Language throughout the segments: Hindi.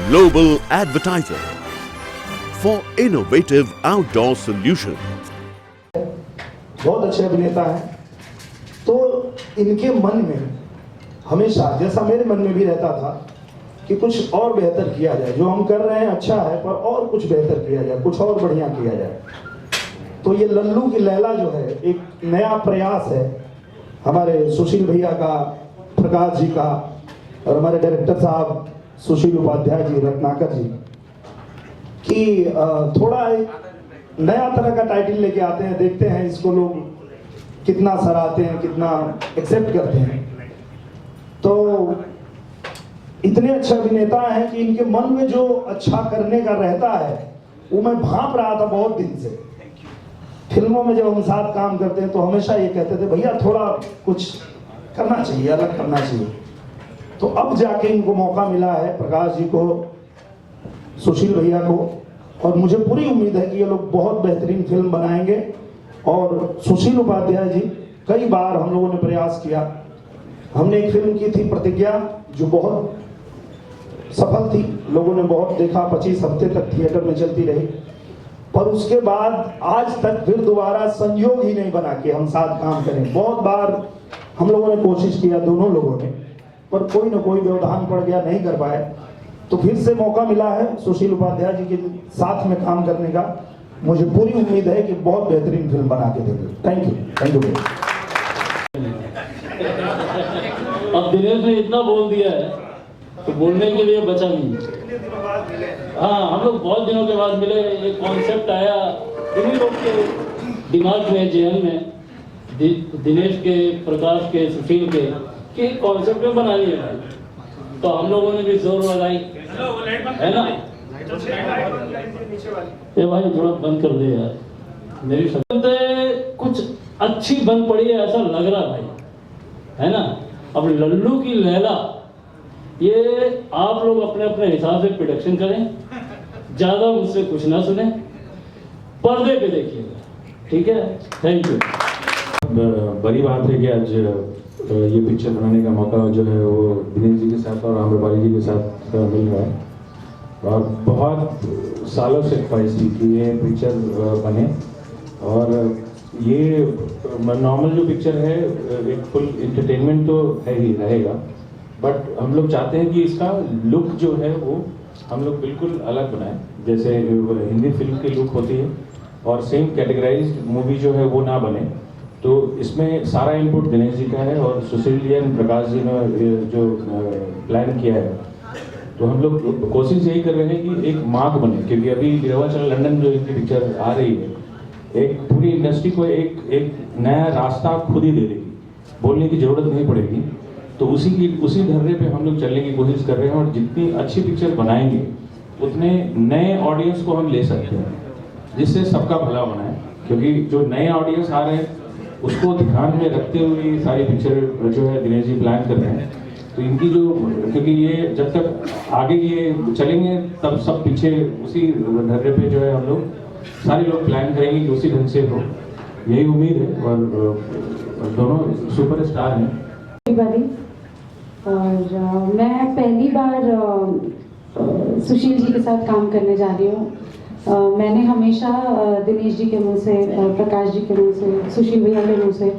global advertiser for innovative outdoor solutions. बहुत अच्छे अभिनेता हैं, तो इनके मन में हमेशा, जैसा मेरे मन में भी रहता था, कि कुछ और बेहतर किया जाए। जो हम कर रहे हैं अच्छा है, पर और कुछ बेहतर किया जाए, कुछ और बढ़िया किया जाए। तो ये लल्लू की लैला जो है एक नया प्रयास है हमारे सुशील भैया का, प्रकाश जी का, और हमारे डायरेक्टर साहब सुशील उपाध्याय जी, रत्नाकर जी, कि थोड़ा एक नया तरह का टाइटल लेके आते हैं। देखते हैं इसको लोग कितना सराहते हैं, कितना एक्सेप्ट करते हैं। तो इतने अच्छे अभिनेता हैं कि इनके मन में जो अच्छा करने का रहता है वो मैं भांप रहा था बहुत दिन से। फिल्मों में जब हम साथ काम करते हैं तो हमेशा ये कहते थे, भैया थोड़ा कुछ करना चाहिए, अलग करना चाहिए। तो अब जाके इनको मौका मिला है, प्रकाश जी को, सुशील भैया को, और मुझे पूरी उम्मीद है कि ये लोग बहुत बेहतरीन फिल्म बनाएंगे। और सुशील उपाध्याय जी, कई बार हम लोगों ने प्रयास किया। हमने एक फिल्म की थी प्रतिज्ञा, जो बहुत सफल थी, लोगों ने बहुत देखा, 25 हफ्ते तक थिएटर में चलती रही। पर उसके बाद आज तक फिर दोबारा संयोग ही नहीं बना कि हम साथ काम करें। बहुत बार हम लोगों ने कोशिश किया, दोनों लोगों ने, पर कोई ना कोई व्यवधान पड़ गया, नहीं कर पाए। तो फिर से मौका मिला है सुशील उपाध्याय जी के साथ में काम करने का। मुझे पूरी उम्मीद है कि बहुत बेहतरीन फिल्म बना के देंगे। Thank you. अब दिनेश ने इतना बोल दिया है तो बोलने के लिए बचा नहीं। हाँ, हम लोग बहुत दिनों के बाद मिले। एक कॉन्सेप्ट आया इन्हीं लोग के दिमाग में, जेहन में, दिनेश के, प्रकाश के, सुशील के, कि कॉन्सेप्ट में बनानी है भाई। तो हम लोगों ने भी जोर लगाई, है ना। ये भाई थोड़ा बंद कर दे यार, मेरी शक्ल कुछ अच्छी बन पड़ी है ऐसा लग रहा भाई, है ना। अब लल्लू की लैला, ये आप लोग अपने अपने हिसाब से प्रोडक्शन करें, ज्यादा मुझसे कुछ ना सुने, पर्दे पे देखिएगा, ठीक है। Thank you. बड़ी बात है कि आज ये पिक्चर बनाने का मौका जो है वो दिनेश जी के साथ और आम्रपाली जी के साथ मिल रहा है। और बहुत सालों से ख्वाहिश थी कि ये पिक्चर बने। और ये नॉर्मल जो पिक्चर है एक फुल इंटरटेनमेंट तो है ही रहेगा, बट हम लोग चाहते हैं कि इसका लुक जो है वो हम लोग बिल्कुल अलग बनाएं, जैसे हिंदी फिल्म की लुक होती है, और सेम कैटेगराइज्ड मूवी जो है वो ना बने। तो इसमें सारा इनपुट दिनेश जी का है और सुशील जी और प्रकाश जी ने जो प्लान किया है। तो हम लोग कोशिश यही कर रहे हैं कि एक मार्क बने, क्योंकि अभी विंध्याचल लंदन जो इनकी पिक्चर आ रही है, एक पूरी इंडस्ट्री को एक नया रास्ता खुद ही दे देगी, बोलने की जरूरत नहीं पड़ेगी। तो उसी धर्रे पे हम लोग चलने की कोशिश कर रहे हैं, और जितनी अच्छी पिक्चर बनाएंगे उतने नए ऑडियंस को हम ले सकते हैं, जिससे सबका भला होना है। क्योंकि जो नए ऑडियंस आ रहे हैं उसको ध्यान में रखते हुए सारी पिक्चर जो है दिनेश जी प्लान कर रहे हैं। तो इनकी जो, क्योंकि ये जब तक आगे ये चलेंगे तब सब पीछे उसी धर्रे पे जो है हम लोग सारे लोग प्लान करेंगे कि उसी ढंग से हो, यही उम्मीद है। और दोनों सुपर स्टार हैं। और मैं पहली बार सुशील जी के साथ काम करने जा रही हूँ। मैंने हमेशा दिनेश जी के मुंह से, प्रकाश जी के मुंह से, सुशील भैया के मुंह से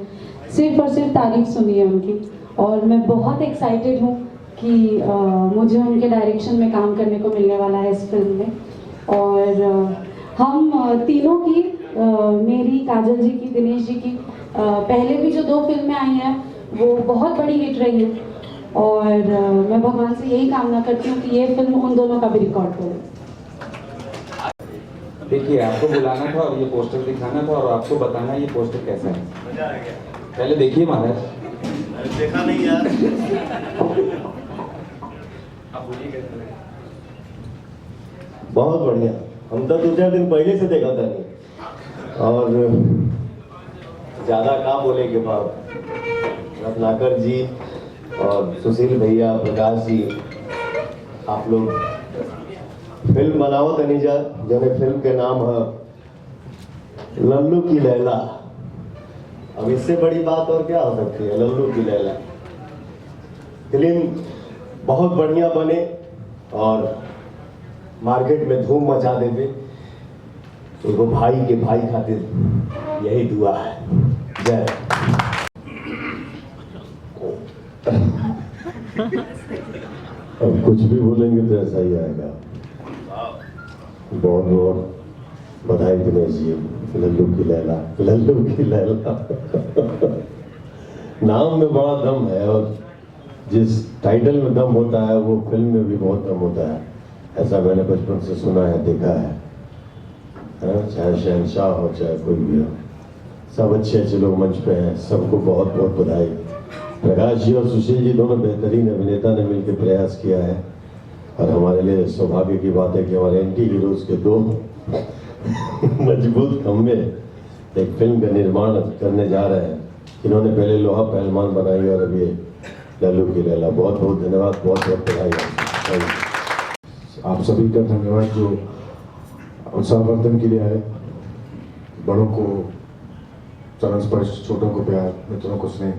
सिर्फ और सिर्फ तारीफ सुनी है उनकी। और मैं बहुत एक्साइटेड हूँ कि मुझे उनके डायरेक्शन में काम करने को मिलने वाला है इस फिल्म में। और हम तीनों की, मेरी, काजल जी की, दिनेश जी की, पहले भी जो 2 फिल्में आई हैं वो बहुत बड़ी हिट रही है। और मैं भगवान से यही कामना करती हूँ कि ये फिल्म उन दोनों का भी रिकॉर्ड करे। देखिए, आपको बुलाना था और ये पोस्टर दिखाना था और आपको बताना ये पोस्टर कैसा है। मजा आ गया। पहले देखिए महाराज। देखा नहीं यार। आप बोलिए कैसा लगा। बहुत बढ़िया। हम तो 2-4 दिन पहले से देखा था नहीं, और ज्यादा क्या बोलेंगे बाप। रत्नाकर जी और सुशील भैया, प्रकाश जी, आप लोग फिल्म बनाओ तनीजा, जो फिल्म के नाम है लल्लू की लैला। अब इससे बड़ी बात और क्या हो सकती है। लल्लू की लैला फिल्म बहुत बढ़िया बने, और मार्केट में धूम मचा देते। तो वो भाई के भाई खातिर यही दुआ है। जय। अब कुछ भी बोलेंगे तो ऐसा ही आएगा। बहुत बहुत बधाई दिनेश जी, लल्लू की लैला, लल्लू की लैला। नाम में बड़ा दम है और जिस टाइटल में दम होता है वो फिल्म में भी बहुत दम होता है, ऐसा मैंने बचपन से सुना है, देखा है। चाहे शहंशाह हो चाहे कोई भी हो, सब अच्छे अच्छे लोग मंच पे हैं, सबको बहुत बहुत बधाई। प्रकाश जी और सुशील जी दोनों बेहतरीन अभिनेता ने मिलकर प्रयास किया है और हमारे लिए सौभाग्य की बात है कि हमारे एंटी हीरोज के दो मजबूत खंभे एक फिल्म का निर्माण करने जा रहे हैं। इन्होंने पहले लोहा पहलवान बनाई और अब ये लल्लू की लैला। बहुत बहुत धन्यवाद, बहुत बहुत बधाई। आप सभी का धन्यवाद जो उत्साहवर्धन के लिए आए। बड़ों को चरण स्पर्श, छोटों को प्यार, मित्रों को स्नेह।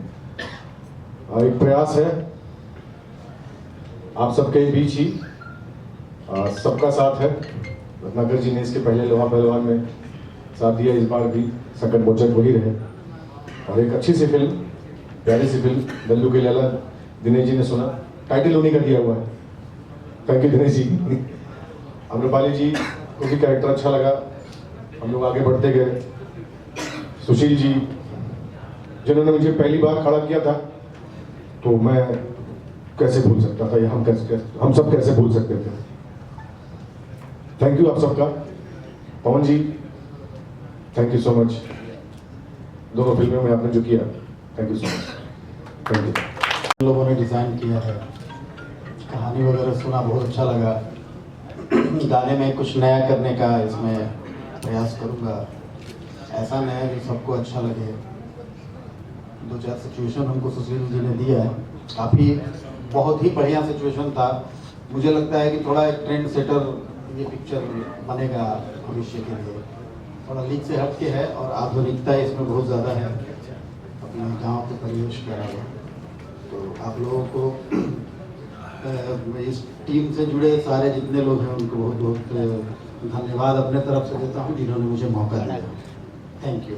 एक प्रयास है आप सबके बीच ही, सबका साथ है। रत्नाकर जी ने इसके पहले लोहा पहलवान में साथ दिया, इस बार भी सकट बोचक वही रहे। और एक अच्छी सी फिल्म, प्यारी सी फिल्म लल्लू की लैला, दिनेश जी ने सुना, टाइटल उन्हीं का दिया हुआ है। Thank you Dinesh ji. आम्रपाली जी को भी कैरेक्टर अच्छा लगा, हम लोग आगे बढ़ते गए। सुशील जी जिन्होंने मुझे पहली बार खड़ा किया था, तो मैं कैसे भूल सकता था, या हम सब कैसे भूल सकते थे। थैंक यू आप सबका। पवन जी थैंक यू सो मच, दोनों फिल्मों में आपने जो किया, thank you so much. Thank you. लोगों ने डिज़ाइन किया है, कहानी वगैरह सुना, बहुत अच्छा लगा। गाने में कुछ नया करने का इसमें प्रयास करूँगा, ऐसा नया जो सबको अच्छा लगे। 2-4 सिचुएशन हमको सुशील जी ने दिया है, काफ़ी बहुत ही बढ़िया सिचुएशन था। मुझे लगता है कि थोड़ा एक ट्रेंड सेटर ये पिक्चर बनेगा भविष्य के लिए। थोड़ा लीक से हट के है और आधुनिकता इसमें बहुत ज़्यादा है, अपने गांव के परिवेश का है। तो आप लोगों को इस टीम से जुड़े सारे जितने लोग हैं उनको बहुत बहुत धन्यवाद अपने तरफ से देता हूँ, जिन्होंने मुझे मौका दिया। Thank you.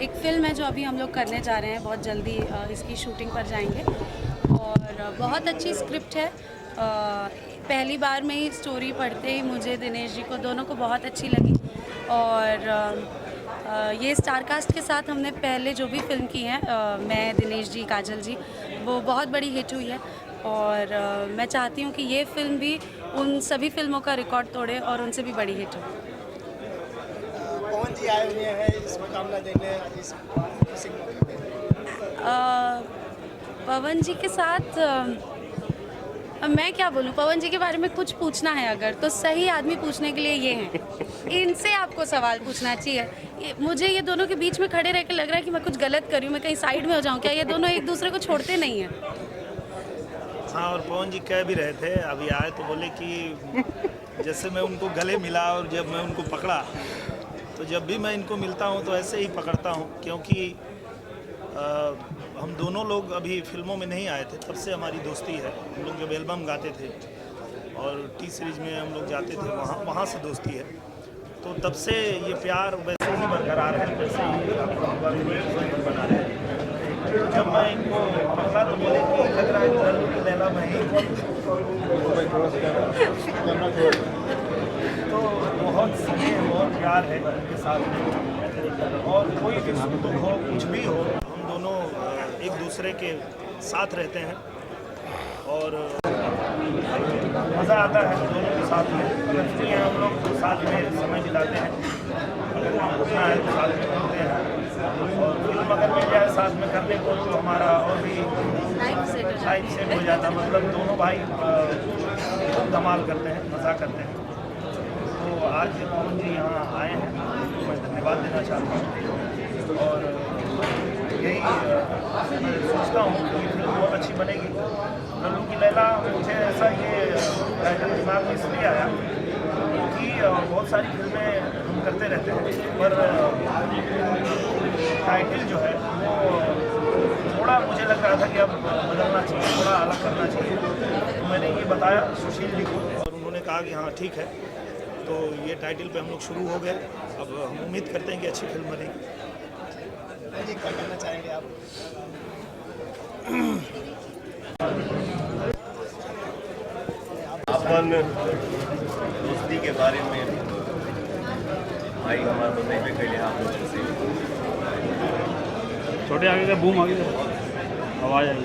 एक फ़िल्म है जो अभी हम लोग करने जा रहे हैं, बहुत जल्दी इसकी शूटिंग पर जाएंगे और बहुत अच्छी स्क्रिप्ट है। पहली बार में ही स्टोरी पढ़ते ही मुझे दिनेश जी को दोनों को बहुत अच्छी लगी और ये स्टार कास्ट के साथ हमने पहले जो भी फिल्म की है, मैं, दिनेश जी, काजल जी, वो बहुत बड़ी हिट हुई है और मैं चाहती हूँ कि ये फिल्म भी उन सभी फिल्मों का रिकॉर्ड तोड़े और उनसे भी बड़ी हिट हो। पवन जी आए हुए हैं इस मुकाबला देने, इस पवन जी के साथ मैं क्या बोलूँ, पवन जी के बारे में कुछ पूछना है अगर, तो सही आदमी पूछने के लिए ये हैं। इनसे आपको सवाल पूछना चाहिए। मुझे ये दोनों के बीच में खड़े रह के लग रहा है कि मैं कुछ गलत कर रही हूँ, मैं कहीं साइड में हो जाऊँ क्या। ये दोनों एक दूसरे को छोड़ते नहीं हैं। हाँ, और पवन जी कह भी रहे थे, अभी आए तो बोले कि जैसे मैं उनको गले मिला और जब मैं उनको पकड़ा, तो जब भी मैं इनको मिलता हूँ तो ऐसे ही पकड़ता हूँ, क्योंकि हम दोनों लोग अभी फिल्मों में नहीं आए थे, तब से हमारी दोस्ती है। हम लोग जब एल्बम गाते थे और टी सीरीज में हम लोग जाते थे, वहाँ से दोस्ती है। तो तब से ये प्यार वैसे ही बरकरार है, वैसे ही बना रहे हैं। जब मैं इनको पकड़ा तो बोले कि लग रहा है लल्लू की लैला में ही, तो बहुत स्नेह बहुत प्यार है उनके साथ में, और कोई भी सुख दुख हो कुछ भी हो हम दोनों एक दूसरे के साथ रहते हैं और मज़ा आता है दोनों के साथ में। अगर फ्री हैं हम लोग तो साथ में समय बिताते हैं, अगर काम करना है तो साथ में करते हैं, और फिल्म अगर मिल जाए साथ में करने को तो हमारा और भी लाइफ सेट हो जाता। मतलब दोनों भाई धमाल करते हैं, मज़ा करते हैं। तो आज पवन जी यहाँ आए हैं तो मैं धन्यवाद देना चाहता हूँ, और यही मैं सोचता हूँ कि फिल्म बहुत अच्छी बनेगी। लल्लू की लैला मुझे ऐसा ये टाइटल दिमाग में इसलिए आया कि बहुत सारी फिल्में हम करते रहते हैं, पर टाइटल जो है वो थोड़ा मुझे लग रहा था कि अब बदलना चाहिए, थोड़ा अलग करना चाहिए। तो मैंने ये बताया सुशील जी को और उन्होंने कहा कि हाँ ठीक है। तो ये टाइटल पे हम लोग शुरू हो गए। अब हम उम्मीद करते हैं कि अच्छी फिल्म बनेगी। जी क्या कहना चाहेंगे आप? अपन दोस्ती के बारे में भाई हमारा बताइए कैले आप लोगों से छोटे आगे का बूम आगे आवाज़ आई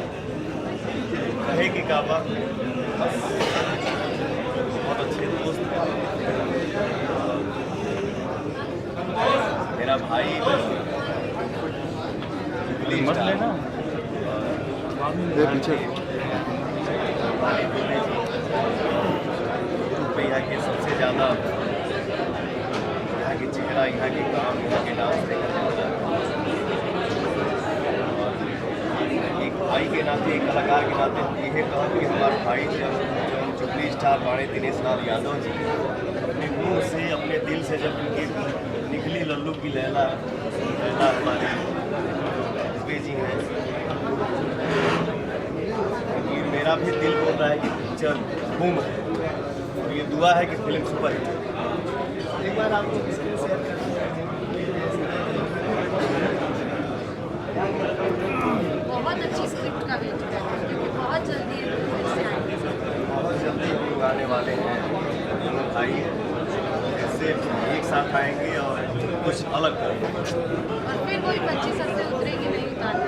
कहे कि काबा बस बहुत अच्छे दोस्त हैं। मेरा भाई मत लेना पीछे यहाँ के सबसे ज़्यादा यहाँ की चेहरा, यहाँ के काम, यहाँ के डांस देखा जाता है। एक भाई के नाते, एक कलाकार के नाते यह कहा कि हमारे भाई जब जुबली स्टार बाणे दिनेश लाल यादव जी अपने मुंह से अपने दिल से जब उनकी निकली लल्लू की लैला, लैला हमारी दुबे जी हैं। मेरा भी दिल बोल रहा है कि पिक्चर घूम है, तो ये दुआ है कि फिल्म सुपर हिट। एक बार आपको स्क्रीन शेयर बहुत अच्छी स्क्रिप्ट का वेट कर रहे हैं क्योंकि बहुत जल्दी हम लोग आने वाले हैं। दोनों भाई ऐसे एक साथ आएंगे और कुछ अलग करेंगे और फिर वही 25 से उतरेगी नहीं उतारने।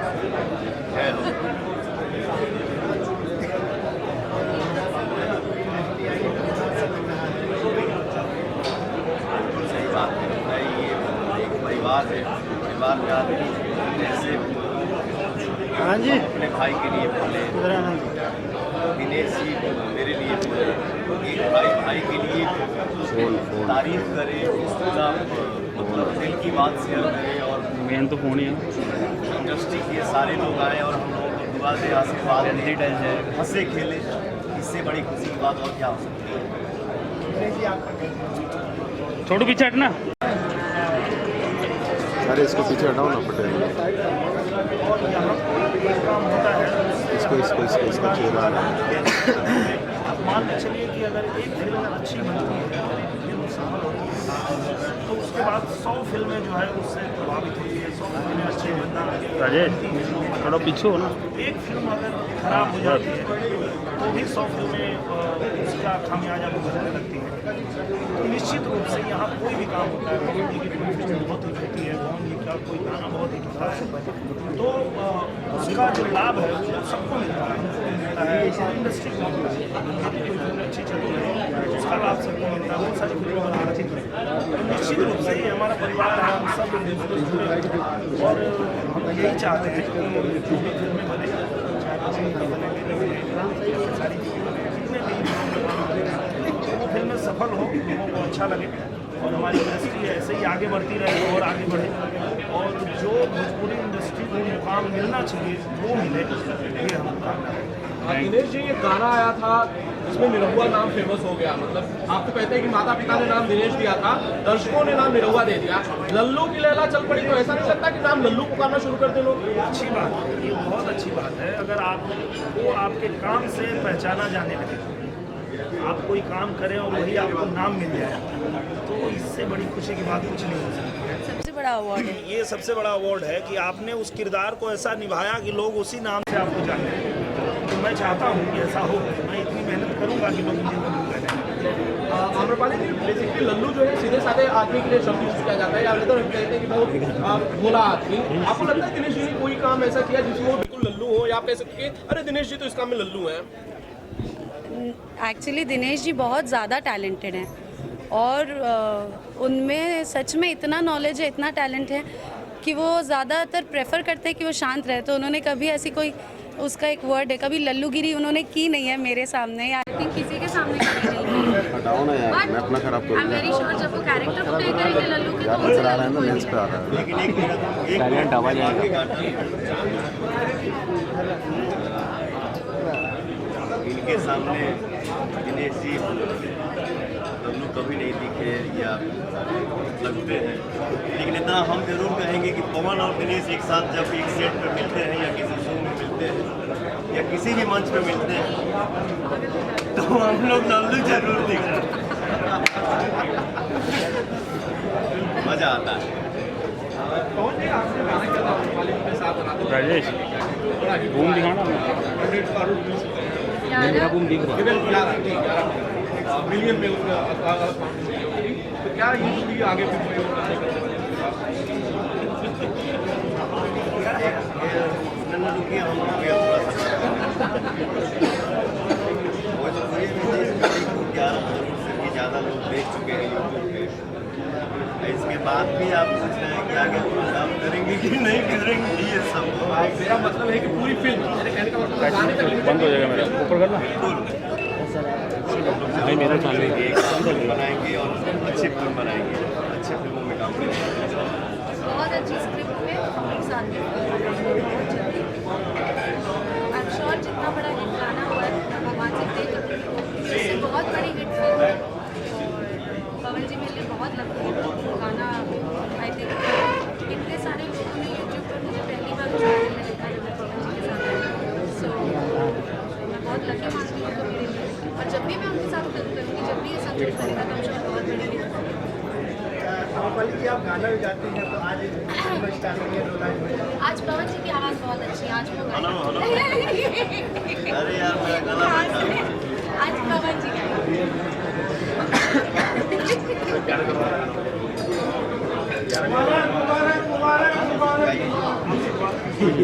सही बात है, ये एक परिवार है, परिवार में आदमी ऐसे अपने भाई के लिए बोले, दिनेश जी मेरे लिए बोले, एक भाई भाई के लिए तारीफ करे, उसका मतलब दिल की बात शेयर करे। और मेन तो फोन ही है। इंडस्ट्री के सारे लोग आए और हम लोगों को दुआ दे, आशीर्वाद दे, हंसे खेले, इससे बड़ी खुशी की बात और क्या हो सकती है। छोटू पीछे हटना। अरे इसको पीछे हटाओ ना पटेल। और यहाँ कोई काम होता है इसका चेहरा अब मान के चलिए कि अगर एक फिल्म अच्छी बनती है, फिल्म सफल होती है, तो उसके बाद 100 फिल्में जो है उससे प्रभावित होती है। 100 फिल्में अच्छी बनना, राजेश थोड़ा पीछे हो ना। एक फिल्म अगर खराब हो जाती है तो भी 100 फिल्में उसका खामियाजा भुगतने लगती है। तो निश्चित रूप से यहाँ कोई भी काम होता है, पवन जी की कोई फिल्म बहुत हिट होती है, पवन जी का कोई गाना बहुत हिट होता है, तो उसका जो लाभ है वो सबको मिलता है, इंडस्ट्री को मिलता है। कोई फिल्म अच्छी चलती है उसका लाभ सबको मिलता है, बहुत सारी फिल्में बना रही है। तो निश्चित रूप से ये हमारा परिवार है, हम सब जुड़े हैं और हम यही चाहते हैं कि जो भी फिल्में बने, चाहे सारी जितने भी वो फिल्में सफल हो, लोगों को अच्छा लगे और हमारी इंडस्ट्री ऐसे ही आगे बढ़ती रहे और आगे बढ़े, और जो भोजपुरी इंडस्ट्री को मुकाम मिलना चाहिए वो मिले, ये हम कामना है। दिनेश जी ये गाना आया था जिसमें निरहुआ नाम फेमस हो गया, मतलब आप तो कहते हैं कि माता पिता ने नाम दिनेश दिया था, दर्शकों ने नाम निरहुआ दे दिया, लल्लू की लैला चल पड़ी, तो ऐसा नहीं लगता कि नाम लल्लू पुकारना शुरू कर दे लोग? अच्छी बात है, ये बहुत अच्छी बात है। अगर आप वो आपके काम से पहचाना जाने लगे, आप कोई काम करें और वही आपको नाम मिल जाए, तो इससे बड़ी खुशी की बात कुछ नहीं हो सकती है। सबसे बड़ा अवार्ड है ये, सबसे बड़ा अवार्ड है कि आपने उस किरदार को ऐसा निभाया कि लोग उसी नाम से आपको जाने। तो मैं चाहता हूँ कि ऐसा हो, मैं इतनी मेहनत करूँगा कि लोग मुझे जरूर करें। आम्रपाली जी, बेसिकली लल्लू जो है सीधे साधे आदमी के लिए शब्द यूज किया जाता है, या तो कहते हैं कि बहुत भोला आदमी। आपको लगता है दिनेश जी ने कोई काम ऐसा किया जिसमें वो बिल्कुल लल्लू हो, या आप कह सकते हैं अरे दिनेश जी तो इस काम में लल्लू हैं? एक्चुअली दिनेश जी बहुत ज़्यादा टैलेंटेड हैं और उनमें सच में इतना नॉलेज है, इतना टैलेंट है कि वो ज़्यादातर प्रेफर करते हैं कि वो शांत रहे। तो उन्होंने कभी ऐसी कोई, उसका एक वर्ड है, कभी लल्लूगिरी उन्होंने की नहीं है मेरे सामने, आई थिंक किसी के सामने कभी नहीं है। हटाओ ना यार, मैं अपना खराब आई एम वेरी श्योर जब वो कैरेक्टर को प्ले करेंगे लल्लू के तो आ रहा है ना, लेंस पे आ रहा है, लेकिन एक टैलेंट आवाज आएगा इनके सामने। दिनेश जी लल्लू कभी नहीं दिखे या लगते हैं, लेकिन इतना हम जरूर कहेंगे कि पवन और दिनेश एक साथ जब एक सेट पर मिलते हैं या किसी शो में मिलते हैं या किसी भी मंच पे मिलते हैं तो हम लोग लल्लू जरूर दिखते हैं। मजा आता है। राजेश घूम दिखाना, मेरा घूम दिख रहा है मिलियन में उसका तो क्या यूजली आगे ज़्यादा लोग देख चुके हैं यूट्यूब पे, इसके बाद भी आप सोच रहे हैं कि आगे काम करेंगे कि नहीं करेंगे, ये सब मेरा मतलब है कि पूरी फिल्म बंद हो जाएगा मेरा ऊपर करना भाई मेरा चालू है, एक फिल्म बनाएंगे और अच्छी फिल्म बनाएंगे, अच्छी फिल्मों में काम करेंगे। बहुत अच्छी स्क्रिप्ट पे एक साथ आई एम श्योर जितना बड़ा हिट गाना हुआ है भगवान से प्रे करूँगी, इससे बहुत बड़ी हिट फिल्म है। और पवन जी मेरे लिए बहुत लगती है गाना। आई थिंक इतने सारे लोगों ने यूट्यूब पर मुझे पहली बार उस गाने में देखा जब मैं पवन जी के साथ आई। सो मैं बहुत लकी मानती हूँ तो मेरे लिए, और जब भी मैं उनके साथ फिल्म करूँगी, जब भी ये सब कुछ करेगा तो मुझे बहुत बड़ी हिट होगी। जी आप गाना भी गाते हैं तो आज पवन जी की आवाज़ बहुत अच्छी है, आज वो अरे यार मेरा गला आज पवन जी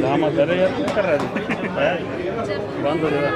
दामाद अरे यार क्या कर रहा है, बंद हो जाएगा।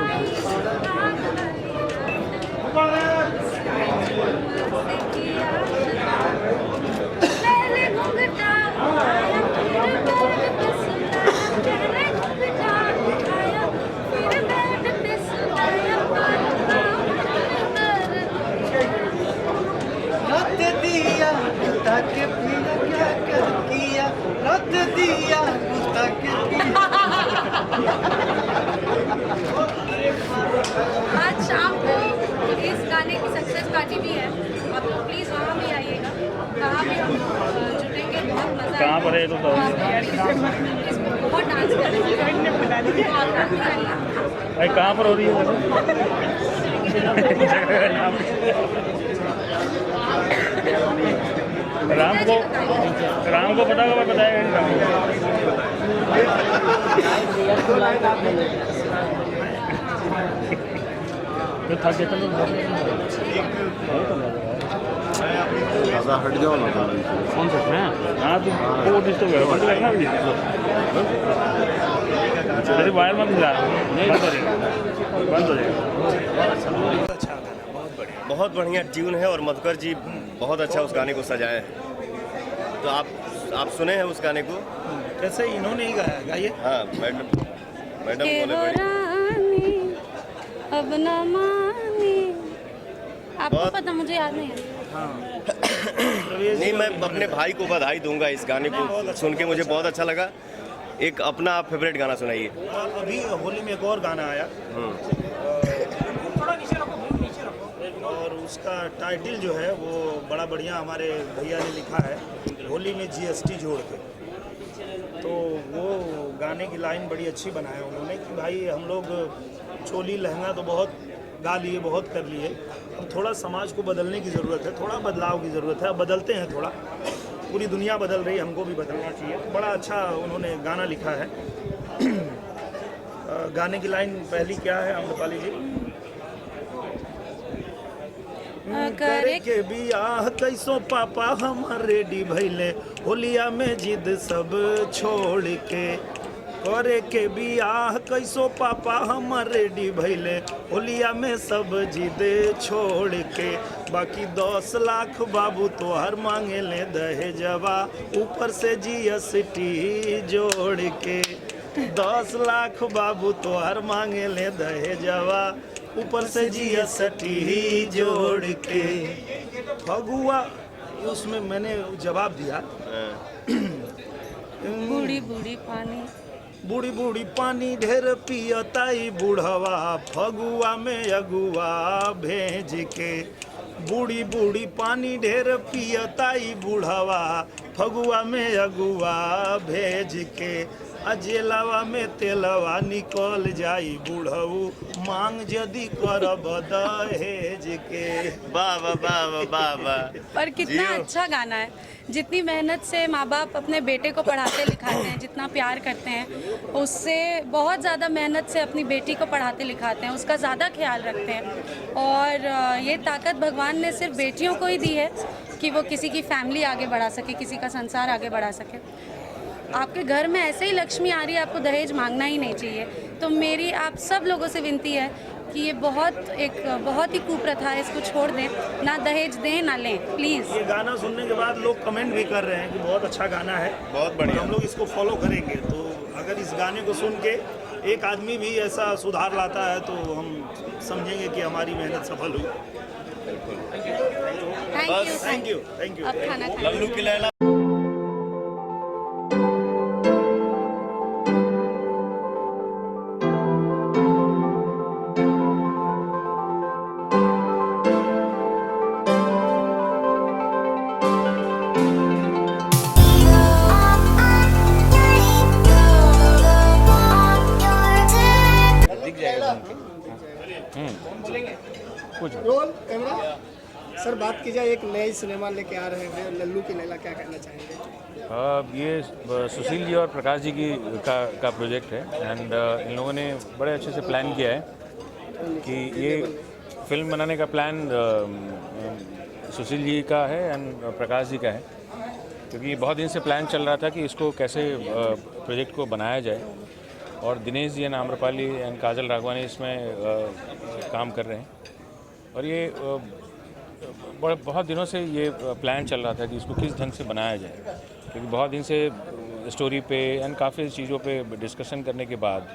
आज शाम को इस गाने की सक्सेस पार्टी भी है, आप लोग प्लीज़ वहाँ भी आइएगा। कहाँ भी हम लोग जुटेंगे, बहुत मज़ा कहाँ पर है तो इसमें बहुत डांस करेंगे। भाई कहाँ पर हो रही है राम को पता होगा, बताएगा तो थक गए हट जाओ ना कौन सा है। हाँ तो वो डिस्टर्ब है, बंद करना भी तेरी वायर मत मिला, बंद हो जाएगा, बंद हो जाएगा। बहुत बढ़िया ट्यून है और मधुकर जी बहुत अच्छा उस गाने को सजाए हैं। तो आप सुने हैं उस गाने को? कैसे इन्होंने ही गाया, गाइए। हाँ मैडम बोले अब न माने, आपको पता, मुझे याद नहीं है। नहीं, मैं अपने भाई को बधाई दूंगा इस गाने को सुन के, मुझे बहुत अच्छा लगा। एक अपना आप फेवरेट गाना सुनाइए। अभी होली में एक और गाना आया और उसका टाइटल जो है वो बड़ा बढ़िया हमारे भैया ने लिखा है, होली में GST जोड़ के। तो वो गाने की लाइन बड़ी अच्छी बनाया उन्होंने कि भाई हम लोग चोली लहंगा तो बहुत गा लिए, बहुत कर लिए, अब थोड़ा समाज को बदलने की ज़रूरत है, थोड़ा बदलाव की ज़रूरत है। अब बदलते हैं थोड़ा, पूरी दुनिया बदल रही है, हमको भी बदलना चाहिए। तो बड़ा अच्छा उन्होंने गाना लिखा है। गाने की लाइन पहली क्या है आम्रपाली जी? करे के बियाह कैसो पापा हमर रेडी भइले होलिया में जिद सब छोड़ के। करे के बियाह कैसो पापा हमर रेडी भइले होलिया में सब जिद छोड़ के। बाकी 10 लाख बाबू तोहर मांगे ले दहेजवा ऊपर से GST जोड़ के। 10 लाख बाबू तोहर मांगे ले दहेजवा ऊपर से GST जोड़ के। फगुआ उसमें मैंने जवाब दिया बूढ़ी बूढ़ी पानी बूढ़ी बूढ़ी पानी ढेर पियताई बूढ़वा फगुआ में अगुआ भेज के। बूढ़ी बूढ़ी पानी ढेर पियताई बूढ़वा फगुआ में अगुआ भेज के। अजेलवा में तेलवा निकल जाई बूढ़ऊ मांग जदी करब दहेज के। बाबा बाबा बाबा। पर कितना अच्छा गाना है। जितनी मेहनत से माँ बाप अपने बेटे को पढ़ाते लिखाते हैं, जितना प्यार करते हैं, उससे बहुत ज़्यादा मेहनत से अपनी बेटी को पढ़ाते लिखाते हैं, उसका ज़्यादा ख्याल रखते हैं। और ये ताकत भगवान ने सिर्फ बेटियों को ही दी है कि वो किसी की फैमिली आगे बढ़ा सके, किसी का संसार आगे बढ़ा सके। आपके घर में ऐसे ही लक्ष्मी आ रही है, आपको दहेज मांगना ही नहीं चाहिए। तो मेरी आप सब लोगों से विनती है कि ये बहुत ही कुप्रथा है, इसको छोड़ दें, ना दहेज दें ना लें, प्लीज़। ये गाना सुनने के बाद लोग कमेंट भी कर रहे हैं कि बहुत अच्छा गाना है, बहुत बढ़िया, हम लोग इसको फॉलो करेंगे। तो अगर इस गाने को सुन के एक आदमी भी ऐसा सुधार लाता है तो हम समझेंगे कि हमारी मेहनत सफल हुई। Thank you. अब खाना खाएं। लल्लू की लैला। Roll camera. सर बात की जाए, एक नई सिनेमा लेके आ रहे हैं लल्लू की लैला, क्या कहना चाहेंगे? ये सुशील जी और प्रकाश जी का प्रोजेक्ट है एंड इन लोगों ने बड़े अच्छे से प्लान किया है कि ये फिल्म बनाने का प्लान सुशील जी का है एंड प्रकाश जी का है, क्योंकि बहुत दिन से प्लान चल रहा था कि इसको कैसे प्रोजेक्ट को बनाया जाए। और दिनेश जी एंड आम्रपाली एंड काजल राघवानी इसमें काम कर रहे हैं। और ये बहुत दिनों से ये प्लान चल रहा था कि इसको किस ढंग से बनाया जाए, क्योंकि बहुत दिन से स्टोरी पे एंड काफ़ी चीज़ों पे डिस्कशन करने के बाद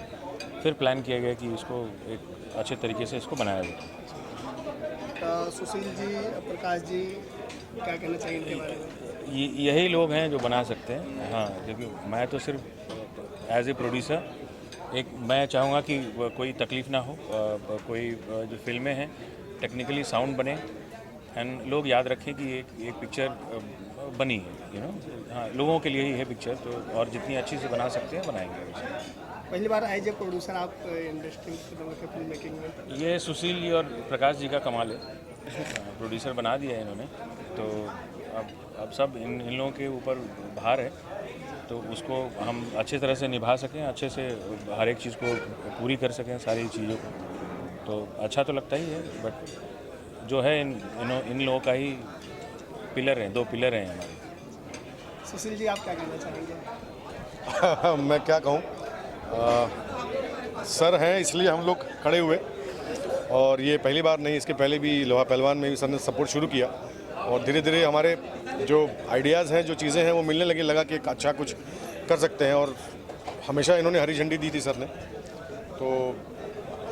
फिर प्लान किया गया कि इसको एक अच्छे तरीके से इसको बनाया जाए। सुशील जी, प्रकाश जी, क्या कहना चाहिए इनके बारे में? यही लोग हैं जो बना सकते हैं। हाँ, क्योंकि मैं तो सिर्फ एज ए प्रोड्यूसर मैं चाहूँगा कि कोई तकलीफ़ ना हो, कोई जो फिल्में हैं टेक्निकली साउंड बने एंड लोग याद रखें कि एक पिक्चर बनी है, हाँ, लोगों के लिए ही है पिक्चर। तो और जितनी अच्छी से बना सकते हैं बनाएंगे। पहली बार एज ए प्रोड्यूसर आप इंडस्ट्री के फिल्म मेकिंग में? ये सुशील जी और प्रकाश जी का कमाल है, प्रोड्यूसर बना दिया है इन्होंने। तो अब सब इन लोगों के ऊपर भार है, तो उसको हम अच्छे तरह से निभा सकें, अच्छे से हर एक चीज़ को पूरी कर सकें, सारी चीज़ों को। तो अच्छा तो लगता ही है, बट जो है इन लोगों का ही पिलर हैं, 2 पिलर हैं हमारे। सुशील जी, आप क्या कहना चाहेंगे? मैं क्या कहूँ, सर हैं इसलिए हम लोग खड़े हुए। और ये पहली बार नहीं, इसके पहले भी लोहा पहलवान में भी सर ने सपोर्ट शुरू किया और धीरे धीरे हमारे जो आइडियाज़ हैं, जो चीज़ें हैं, वो मिलने लगा कि एक अच्छा कुछ कर सकते हैं। और हमेशा इन्होंने हरी झंडी दी थी सर ने, तो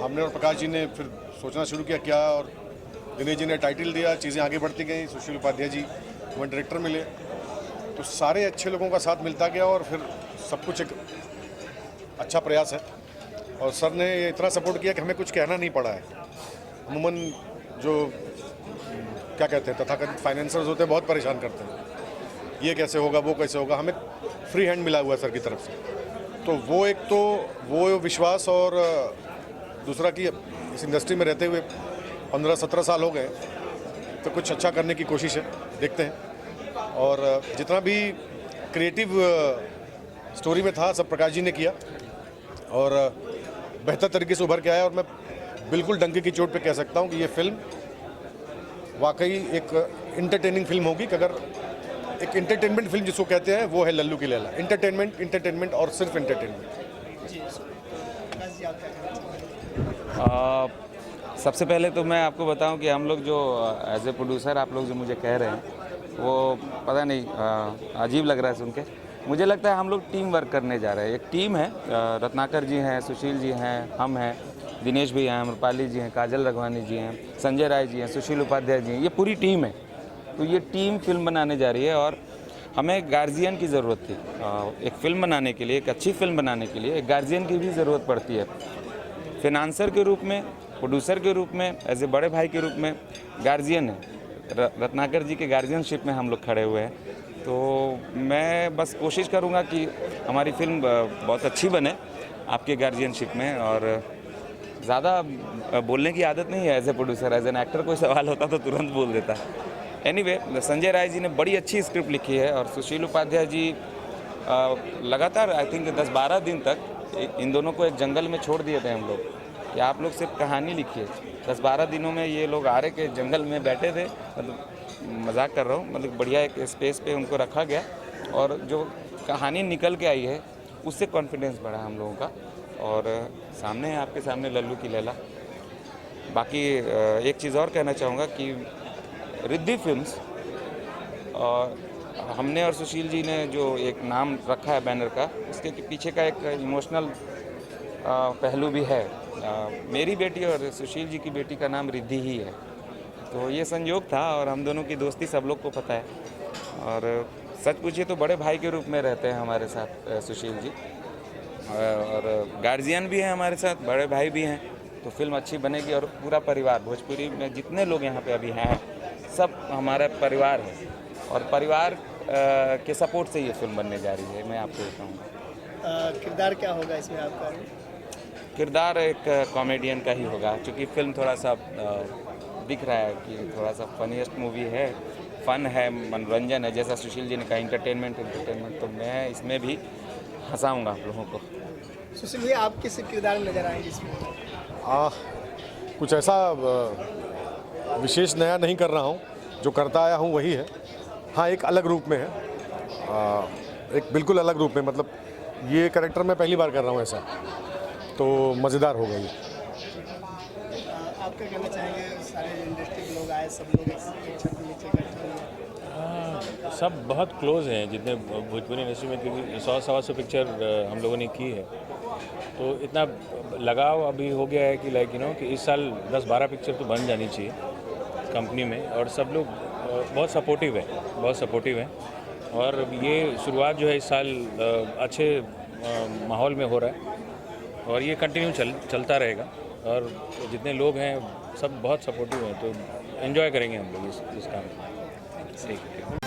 हमने और प्रकाश जी ने फिर सोचना शुरू किया क्या, और दिनेश जी ने टाइटल दिया, चीज़ें आगे बढ़ती गई। सुशील उपाध्याय जी हमें डायरेक्टर मिले, तो सारे अच्छे लोगों का साथ मिलता गया और फिर सब कुछ एक अच्छा प्रयास है। और सर ने इतना सपोर्ट किया कि हमें कुछ कहना नहीं पड़ा है। अमूमन जो क्या कहते हैं तथाकथित फाइनेंसर्स होते हैं, बहुत परेशान करते हैं, ये कैसे होगा, वो कैसे होगा। हमें फ्री हैंड मिला हुआ है सर की तरफ से। तो वो एक तो वो विश्वास, और दूसरा कि इस इंडस्ट्री में रहते हुए 15-17 साल हो गए, तो कुछ अच्छा करने की कोशिश है, देखते हैं। और जितना भी क्रिएटिव स्टोरी में था सब प्रकाश जी ने किया और बेहतर तरीके से उभर के आया। और मैं बिल्कुल डंके की चोट पे कह सकता हूँ कि ये फिल्म वाकई एक इंटरटेनिंग फिल्म होगी कि अगर एक इंटरटेनमेंट फिल्म जिसको कहते हैं वो है लल्लू की लैला। इंटरटेनमेंट और सिर्फ इंटरटेनमेंट। सबसे पहले तो मैं आपको बताऊं कि हम लोग जो एज ए प्रोड्यूसर आप लोग जो मुझे कह रहे हैं वो पता नहीं अजीब लग रहा है सुन के। मुझे लगता है हम लोग टीम वर्क करने जा रहे हैं। एक टीम है, रत्नाकर जी हैं, सुशील जी हैं, हम हैं, दिनेश भी हैं, अम्रपाली जी हैं, काजल रघवानी जी हैं, संजय राय जी हैं, सुशील उपाध्याय जी हैं। ये पूरी टीम है। तो ये टीम फिल्म बनाने जा रही है और हमें गार्जियन की ज़रूरत थी। एक फ़िल्म बनाने के लिए, एक अच्छी फिल्म बनाने के लिए एक गार्जियन की भी ज़रूरत पड़ती है। फिनांसर के रूप में, प्रोड्यूसर के रूप में, एज ए बड़े भाई के रूप में गार्जियन है। रत्नाकर जी के गार्जियनशिप में हम लोग खड़े हुए हैं। तो मैं बस कोशिश करूँगा कि हमारी फिल्म बहुत अच्छी बने आपके गार्जियनशिप में। और ज़्यादा बोलने की आदत नहीं है as a producer. As an actor कोई सवाल होता तो तुरंत बोल देता। एनीवे, संजय राय जी ने बड़ी अच्छी स्क्रिप्ट लिखी है और सुशील उपाध्याय जी लगातार आई थिंक 10-12 दिन तक इन दोनों को एक जंगल में छोड़ दिए थे हम लोग कि आप लोग सिर्फ कहानी लिखिए। 10-12 दिनों में ये लोग आरे के जंगल में बैठे थे। मतलब मजाक कर रहा हूँ, मतलब बढ़िया एक स्पेस पे उनको रखा गया और जो कहानी निकल के आई है उससे कॉन्फिडेंस बढ़ा हम लोगों का। और सामने है आपके सामने लल्लू की लैला। बाकी एक चीज़ और कहना चाहूँगा कि रिद्धि फिल्म्स और हमने और सुशील जी ने जो एक नाम रखा है बैनर का, उसके पीछे का एक इमोशनल पहलू भी है। मेरी बेटी और सुशील जी की बेटी का नाम रिद्धि ही है। तो ये संयोग था और हम दोनों की दोस्ती सब लोग को पता है। और सच पूछिए तो बड़े भाई के रूप में रहते हैं हमारे साथ सुशील जी, और गार्जियन भी हैं हमारे साथ, बड़े भाई भी हैं। तो फिल्म अच्छी बनेगी और पूरा परिवार, भोजपुरी में जितने लोग यहाँ पे अभी हैं सब हमारा परिवार है और परिवार के सपोर्ट से ये फिल्म बनने जा रही है। मैं आपको बताऊँगा किरदार क्या होगा इसमें आपका? किरदार एक कॉमेडियन का ही होगा, क्योंकि फिल्म थोड़ा सा दिख रहा है कि थोड़ा सा फनीस्ट मूवी है, फन है, मनोरंजन है। जैसा सुशील जी ने कहा इंटरटेनमेंट, तो मैं इसमें भी हंसाऊँगा आप लोगों को। सुशील भैया, आप किस किरदार में नजर आएंगे इसमें? कुछ ऐसा विशेष नया नहीं कर रहा हूँ, जो करता आया हूँ वही है। हाँ, एक अलग रूप में है, एक बिल्कुल अलग रूप में। मतलब ये कैरेक्टर मैं पहली बार कर रहा हूँ ऐसा, तो मज़ेदार होगा ये। आप क्या कहना चाहेंगे? सारे इंडस्ट्री के लोग आए, सब लोग एक छत के नीचे बैठे हुए। सब बहुत क्लोज हैं जितने भोजपुरी इंडस्ट्री में, क्योंकि 100-125 पिक्चर हम लोगों ने की है। तो इतना लगाव अभी हो गया है कि लाइक कि इस साल 10-12 पिक्चर तो बन जानी चाहिए कंपनी में। और सब लोग बहुत सपोर्टिव हैं और ये शुरुआत जो है इस साल अच्छे माहौल में हो रहा है और ये कंटिन्यू चलता रहेगा। और जितने लोग हैं सब बहुत सपोर्टिव हैं, तो एंजॉय करेंगे हम लोग इस काम में। ठीक है।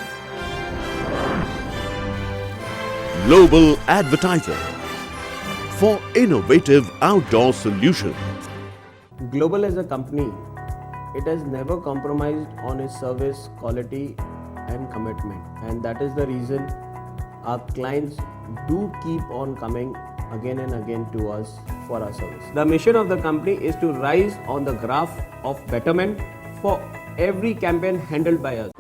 Global Advertiser for innovative outdoor solutions. Global as a company, it has never compromised on its service quality and commitment, and that is the reason our clients do keep on coming again and again to us for our service. The mission of the company is to rise on the graph of betterment for every campaign handled by us.